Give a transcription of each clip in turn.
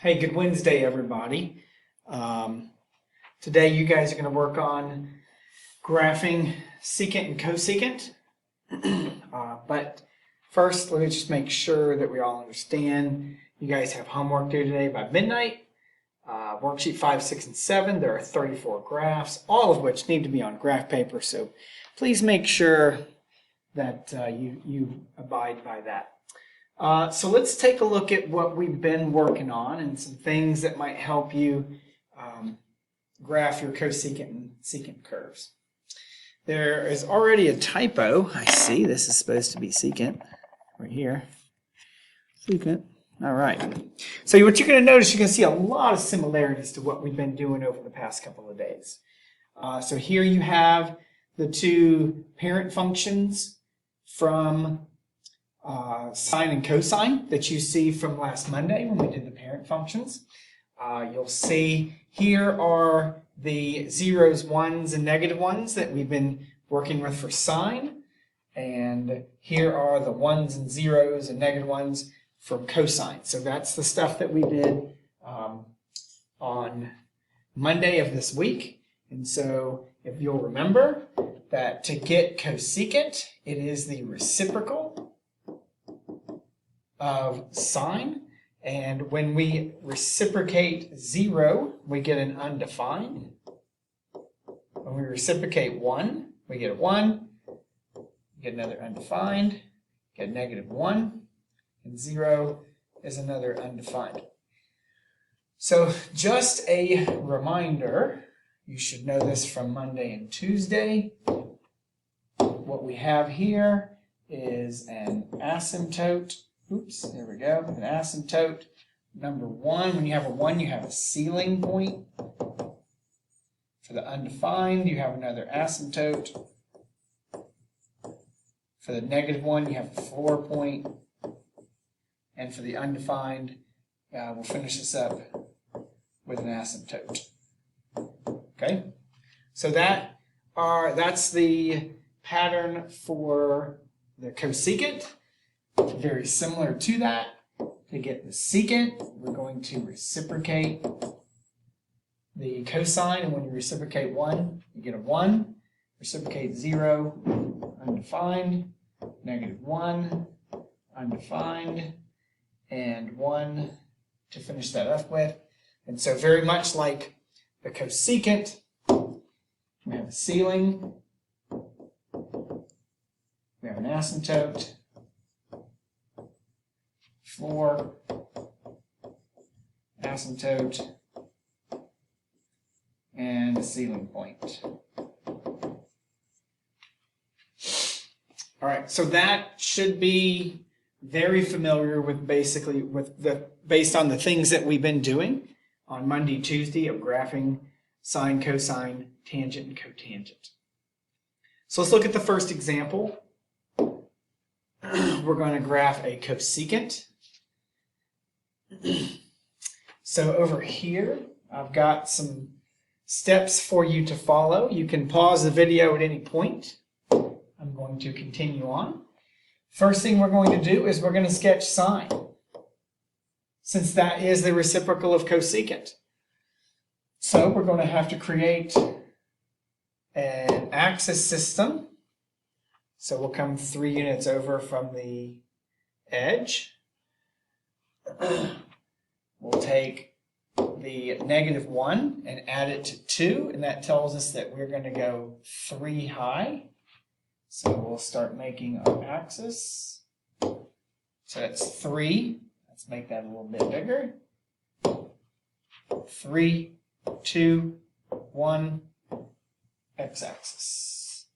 Hey, good Wednesday, everybody. Today you guys are going to work on graphing secant and cosecant. But first, let me just make sure that we all understand. You guys have homework due today by midnight. Worksheet 5, 6, and 7, there are 34 graphs, all of which need to be on graph paper. So please make sure that you abide by that. So let's take a look at what we've been working on and some things that might help you graph your cosecant and secant curves. There is already a typo. I see this is supposed to be secant right here. Secant. All right. So what you're going to notice, you're going to see a lot of similarities to what we've been doing over the past couple of days. So here you have the two parent functions from sine and cosine that you see from last Monday when we did the parent functions. You'll see here are the zeros, ones, and negative ones that we've been working with for sine. And here are the ones and zeros and negative ones from cosine. So that's the stuff that we did on Monday of this week. And so if you'll remember that to get cosecant, it is the reciprocal of sine, and when we reciprocate 0, we get an undefined. When we reciprocate 1, we get a 1, get another undefined, get -1, and 0 is another undefined. So just a reminder, you should know this from Monday and Tuesday. What we have here is an asymptote. Oops, there we go. An asymptote. Number 1, when you have a 1, you have a ceiling point. For the undefined, you have another asymptote. For the -1, you have a floor point. And for the undefined, we'll finish this up with an asymptote. Okay? So that's the pattern for the cosecant. Very similar to that. To get the secant, we're going to reciprocate the cosine, and when you reciprocate 1, you get a 1. Reciprocate 0, undefined, -1, undefined, and 1 to finish that up with. And so very much like the cosecant, we have a ceiling, we have an asymptote, floor, asymptote, and a ceiling point. All right, so that should be very familiar with based on the things that we've been doing on Monday, Tuesday of graphing sine, cosine, tangent, and cotangent. So let's look at the first example. We're going to graph a cosecant. So over here, I've got some steps for you to follow. You can pause the video at any point. I'm going to continue on. First thing we're going to do is we're going to sketch sine, since that is the reciprocal of cosecant. So we're going to have to create an axis system. So we'll come 3 units over from the edge. We'll take the -1 and add it to 2, and that tells us that we're going to go 3 high. So we'll start making our axis. So that's 3. Let's make that a little bit bigger. 3, 2, 1, x-axis.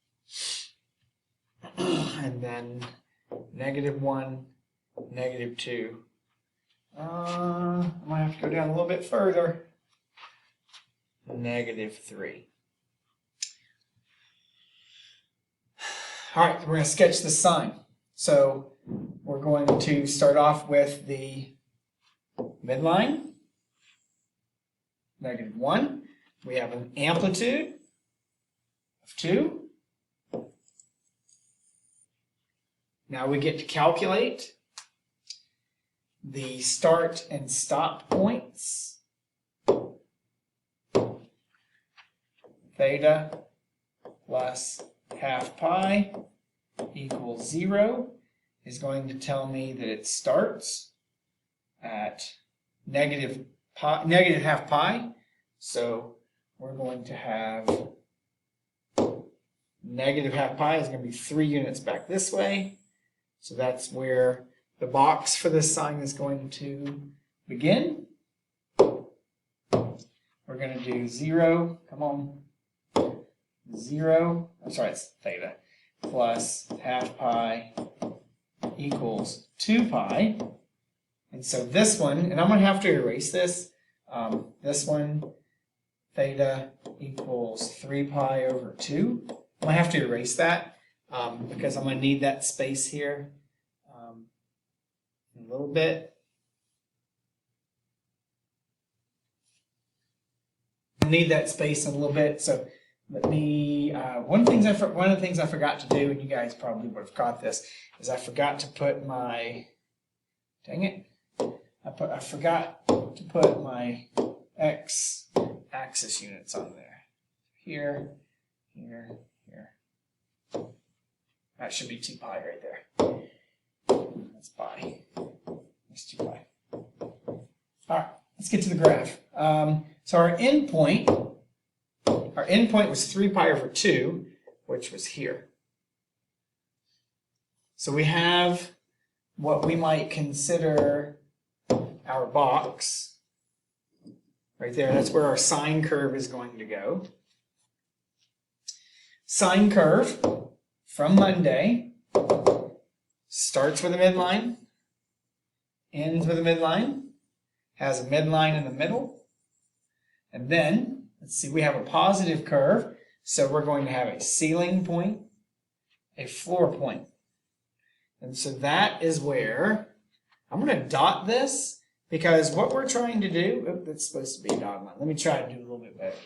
And then -1, -2. I might have to go down a little bit further. -3. All right, we're going to sketch the sine. So we're going to start off with the midline, -1. We have an amplitude of 2. Now we get to calculate the start and stop points, theta plus half pi equals 0 is going to tell me that it starts at negative half pi. So we're going to have negative half pi is going to be 3 units back this way. So that's where the box for this sign is going to begin. We're going to do 0, come on, 0, I'm sorry, it's theta, plus half pi equals 2 pi. And so this one, and I'm going to have to erase this, this one, theta equals 3 pi over 2. I'm going to have to erase that because I'm going to need that space here a little bit. I need that space in a little bit, so let me, one of the things I forgot to do, and you guys probably would have caught this, is I forgot to put my, dang it, I forgot to put my x-axis units on there. Here, here, here. That should be 2 pi right there. That's pi. That's 2 pi. All right, let's get to the graph. So our endpoint was 3 pi over 2, which was here. So we have what we might consider our box right there. That's where our sine curve is going to go. Sine curve from Monday starts with a midline, ends with a midline, has a midline in the middle, and then, let's see, we have a positive curve, so we're going to have a ceiling point, a floor point. And so that is where, I'm going to dot this, because what we're trying to do, that's supposed to be a dotted line. Let me try to do a little bit better.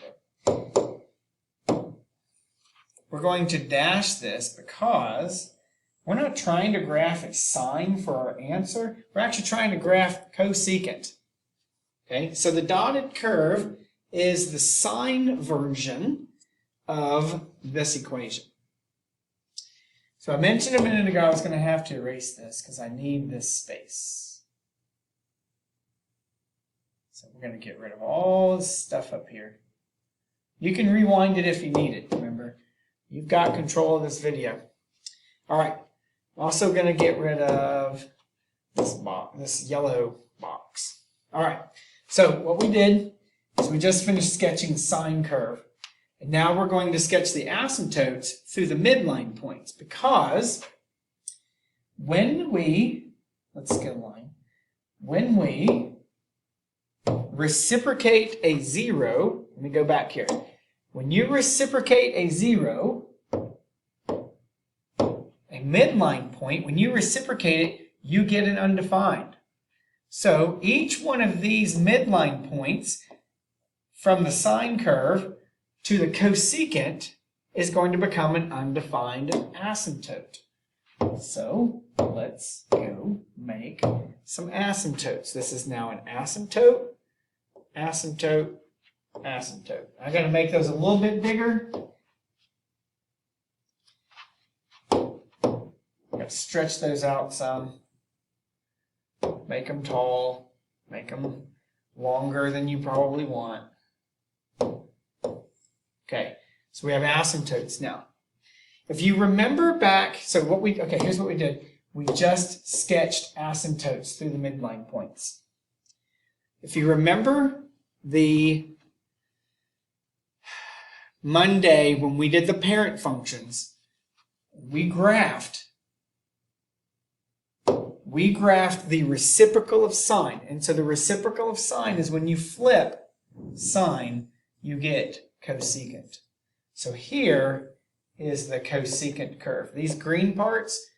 We're going to dash this because we're not trying to graph a sine for our answer. We're actually trying to graph cosecant. Okay, so the dotted curve is the sine version of this equation. So I mentioned a minute ago I was going to have to erase this because I need this space. So we're going to get rid of all this stuff up here. You can rewind it if you need it, remember. You've got control of this video. All right, I'm also going to get rid of this yellow box. All right, so what we did is we just finished sketching the sine curve. And now we're going to sketch the asymptotes through the midline points because when we, let's get a line, when we reciprocate a 0, let me go back here. When you reciprocate a 0, a midline point, when you reciprocate it, you get an undefined. So each one of these midline points from the sine curve to the cosecant is going to become an undefined asymptote. So let's go make some asymptotes. This is now an asymptote, asymptote, asymptote. I got to make those a little bit bigger. Got to stretch those out some. Make them tall. Make them longer than you probably want. Okay, so we have asymptotes now. If you remember back, so what we, okay, here's what we did. We just sketched asymptotes through the midline points. If you remember the Monday when we did the parent functions, we graphed the reciprocal of sine. And so the reciprocal of sine is when you flip sine, you get cosecant. So here is the cosecant curve. These green parts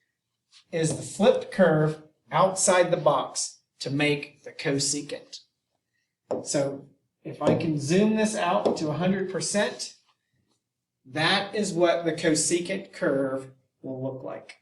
is the flipped curve outside the box to make the cosecant. So if I can zoom this out to 100%, that is what the cosecant curve will look like.